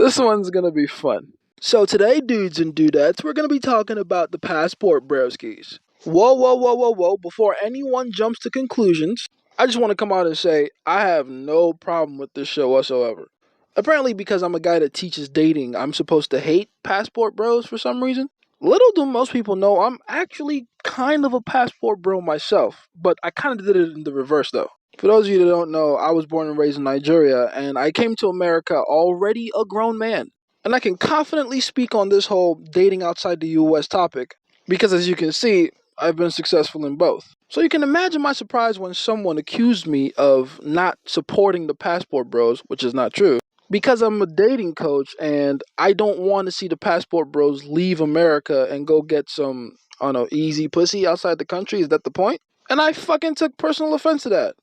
This one's gonna be fun. So today, dudes and dudettes, we're gonna be talking about the passport broskies. Whoa, whoa, whoa, whoa, whoa. Before anyone jumps to conclusions, I just want to come out and say I have no problem with this show whatsoever. Apparently, because I'm a guy that teaches dating, I'm supposed to hate passport bros for some reason. Little do most people know I'm actually kind of a passport bro myself, but I kind of did it in the reverse though. For those of you that don't know, I was born and raised in Nigeria, and I came to America already a grown man. And I can confidently speak on this whole dating outside the US topic, because as you can see, I've been successful in both. So you can imagine my surprise when someone accused me of not supporting the passport bros, which is not true, because I'm a dating coach and I don't want to see the passport bros leave America and go get some, I don't know, easy pussy outside the country. Is that the point? And I fucking took personal offense to that,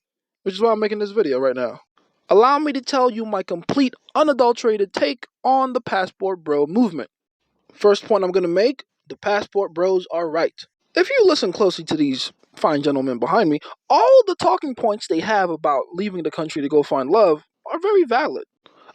which is why I'm making this video right now. Allow me to tell you my complete, unadulterated take on the passport bro movement. First point I'm going to make, the passport bros are right. If you listen closely to these fine gentlemen behind me, all the talking points they have about leaving the country to go find love are very valid.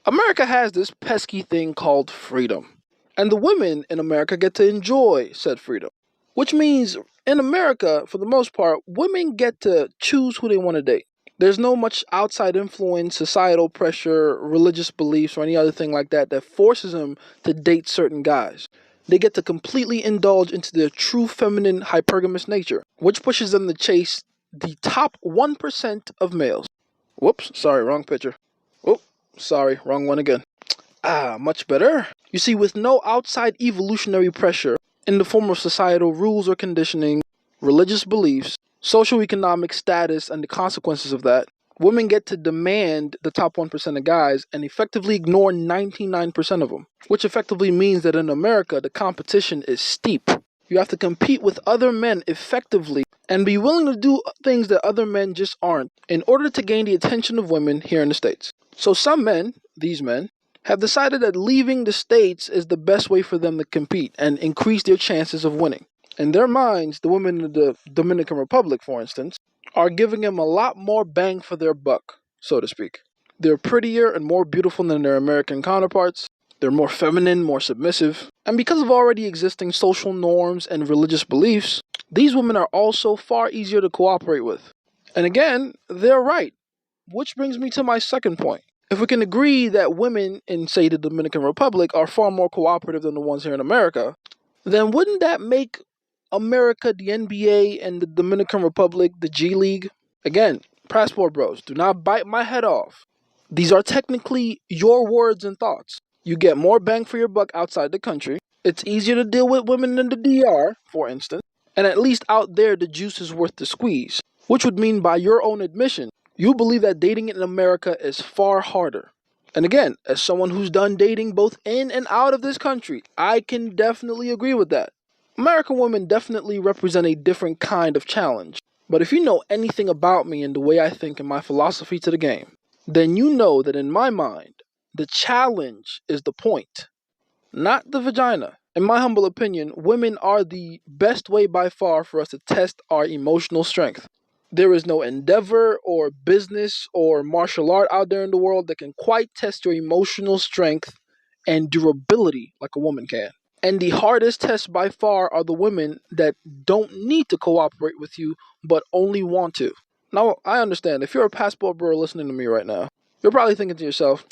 America has this pesky thing called freedom, and the women in America get to enjoy said freedom. Which means, in America, for the most part, women get to choose who they want to date. There's no much outside influence, societal pressure, religious beliefs, or any other thing like that that forces them to date certain guys. They get to completely indulge into their true feminine hypergamous nature, which pushes them to chase the top 1% of males. Whoops, sorry, wrong picture. Oh, sorry, wrong one again. Much better. You see, with no outside evolutionary pressure in the form of societal rules or conditioning, religious beliefs, socioeconomic status, and the consequences of that, women get to demand the top 1% of guys and effectively ignore 99% of them, which effectively means that in America, the competition is steep. You have to compete with other men effectively and be willing to do things that other men just aren't in order to gain the attention of women here in the States. So some men, these men, have decided that leaving the States is the best way for them to compete and increase their chances of winning. In their minds, the women in the Dominican Republic, for instance, are giving them a lot more bang for their buck, so to speak. They're prettier and more beautiful than their American counterparts. They're more feminine, more submissive. And because of already existing social norms and religious beliefs, these women are also far easier to cooperate with. And again, they're right. Which brings me to my second point. If we can agree that women in, say, the Dominican Republic are far more cooperative than the ones here in America, then wouldn't that make America the NBA and the Dominican Republic the G League? Again, passport bros, do not bite my head off. These are technically your words and thoughts. You get more bang for your buck outside the country. It's easier to deal with women in the DR, for instance. And at least out there, the juice is worth the squeeze. Which would mean, by your own admission, you believe that dating in America is far harder. And again, as someone who's done dating both in and out of this country, I can definitely agree with that. American women definitely represent a different kind of challenge. But if you know anything about me and the way I think and my philosophy to the game, then you know that in my mind, the challenge is the point, not the vagina. In my humble opinion, women are the best way by far for us to test our emotional strength. There is no endeavor or business or martial art out there in the world that can quite test your emotional strength and durability like a woman can. And the hardest tests by far are the women that don't need to cooperate with you, but only want to. Now, I understand, if you're a passport bro listening to me right now, you're probably thinking to yourself,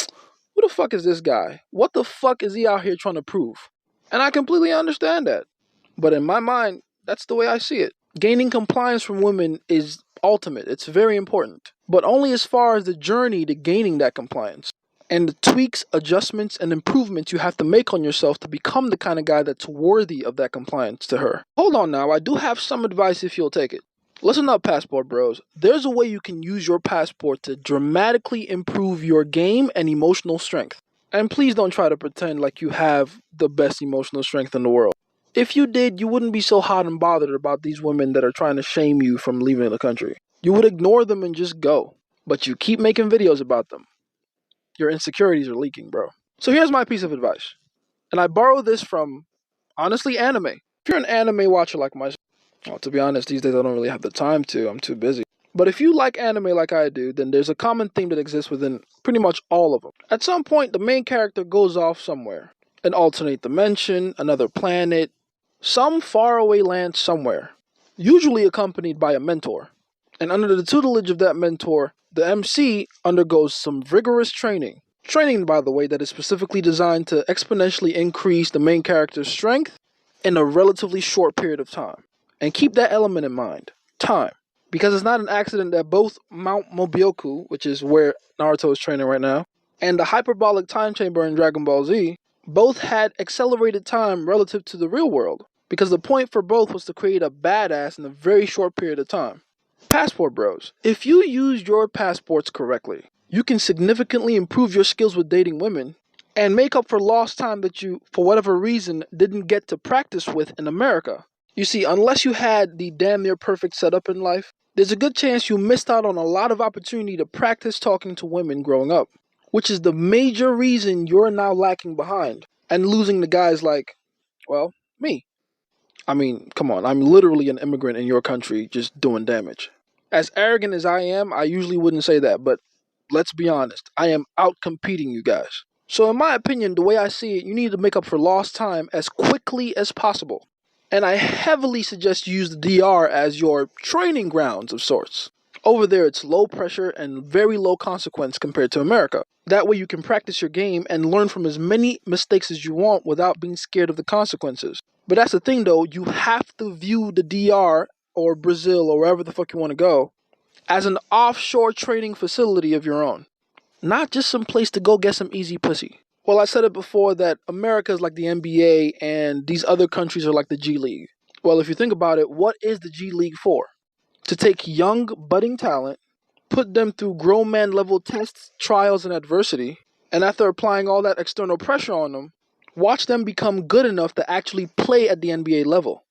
who the fuck is this guy? What the fuck is he out here trying to prove? And I completely understand that. But in my mind, that's the way I see it. Gaining compliance from women is ultimate. It's very important. But only as far as the journey to gaining that compliance. And the tweaks, adjustments, and improvements you have to make on yourself to become the kind of guy that's worthy of that compliance to her. Hold on now, I do have some advice if you'll take it. Listen up, passport bros. There's a way you can use your passport to dramatically improve your game and emotional strength. And please don't try to pretend like you have the best emotional strength in the world. If you did, you wouldn't be so hot and bothered about these women that are trying to shame you from leaving the country. You would ignore them and just go. But you keep making videos about them. Your insecurities are leaking, bro. So here's my piece of advice. And I borrow this from, honestly, anime. If you're an anime watcher like myself, well, to be honest, these days I don't really have the time to. I'm too busy. But if you like anime like I do, then there's a common theme that exists within pretty much all of them. At some point, the main character goes off somewhere, an alternate dimension, another planet, some faraway land somewhere, usually accompanied by a mentor. And under the tutelage of that mentor, the MC undergoes some rigorous training. Training, by the way, that is specifically designed to exponentially increase the main character's strength in a relatively short period of time. And keep that element in mind, time. Because it's not an accident that both Mount Mobyoku, which is where Naruto is training right now, and the hyperbolic time chamber in Dragon Ball Z both had accelerated time relative to the real world. Because the point for both was to create a badass in a very short period of time. Passport bros. If you use your passports correctly, you can significantly improve your skills with dating women and make up for lost time that you, for whatever reason, didn't get to practice with in America. You see, unless you had the damn near perfect setup in life, there's a good chance you missed out on a lot of opportunity to practice talking to women growing up, which is the major reason you're now lacking behind and losing to guys like, well, me. I mean, come on, I'm literally an immigrant in your country just doing damage. As arrogant as I am, I usually wouldn't say that, but let's be honest, I am out competing you guys. So in my opinion, the way I see it, you need to make up for lost time as quickly as possible. And I heavily suggest you use the DR as your training grounds of sorts. Over there, it's low pressure and very low consequence compared to America. That way you can practice your game and learn from as many mistakes as you want without being scared of the consequences. But that's the thing though, you have to view the DR or Brazil or wherever the fuck you want to go as an offshore training facility of your own. Not just some place to go get some easy pussy. Well, I said it before that America is like the NBA and these other countries are like the G League. Well, if you think about it, what is the G League for? To take young, budding talent, put them through grown man level tests, trials, and adversity, and after applying all that external pressure on them, watch them become good enough to actually play at the NBA level.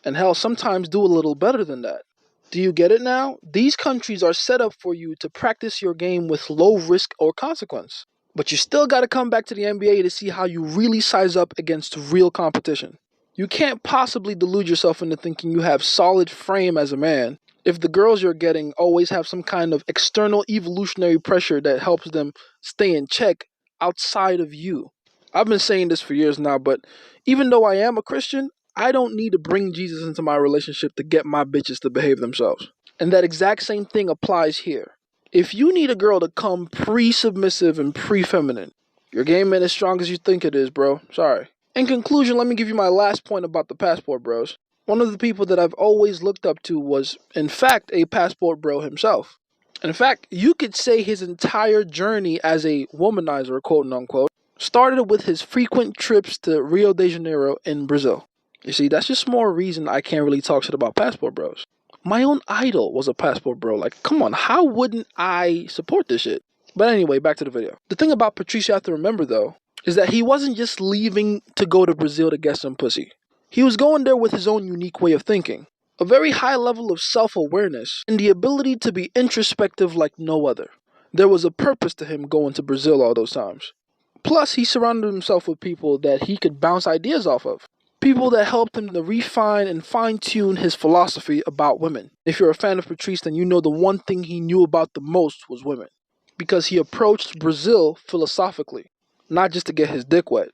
And hell, sometimes do a little better than that. Do you get it now? These countries are set up for you to practice your game with low risk or consequence. But you still got to come back to the NBA to see how you really size up against real competition. You can't possibly delude yourself into thinking you have solid frame as a man if the girls you're getting always have some kind of external evolutionary pressure that helps them stay in check outside of you. I've been saying this for years now, but even though I am a Christian, I don't need to bring Jesus into my relationship to get my bitches to behave themselves. And that exact same thing applies here. If you need a girl to come pre-submissive and pre-feminine, your game ain't as strong as you think it is, bro. Sorry. In conclusion, let me give you my last point about the passport bros. One of the people that I've always looked up to was, in fact, a passport bro himself. In fact, you could say his entire journey as a womanizer, quote unquote, started with his frequent trips to Rio de Janeiro in Brazil. You see, that's just more reason I can't really talk shit about passport bros. My own idol was a passport bro. Like, come on, how wouldn't I support this shit? But anyway, back to the video. The thing about Patrice you have to remember, though, is that he wasn't just leaving to go to Brazil to get some pussy. He was going there with his own unique way of thinking. A very high level of self-awareness and the ability to be introspective like no other. There was a purpose to him going to Brazil all those times. Plus, he surrounded himself with people that he could bounce ideas off of. People that helped him to refine and fine-tune his philosophy about women. If you're a fan of Patrice, then you know the one thing he knew about the most was women. Because he approached Brazil philosophically, not just to get his dick wet.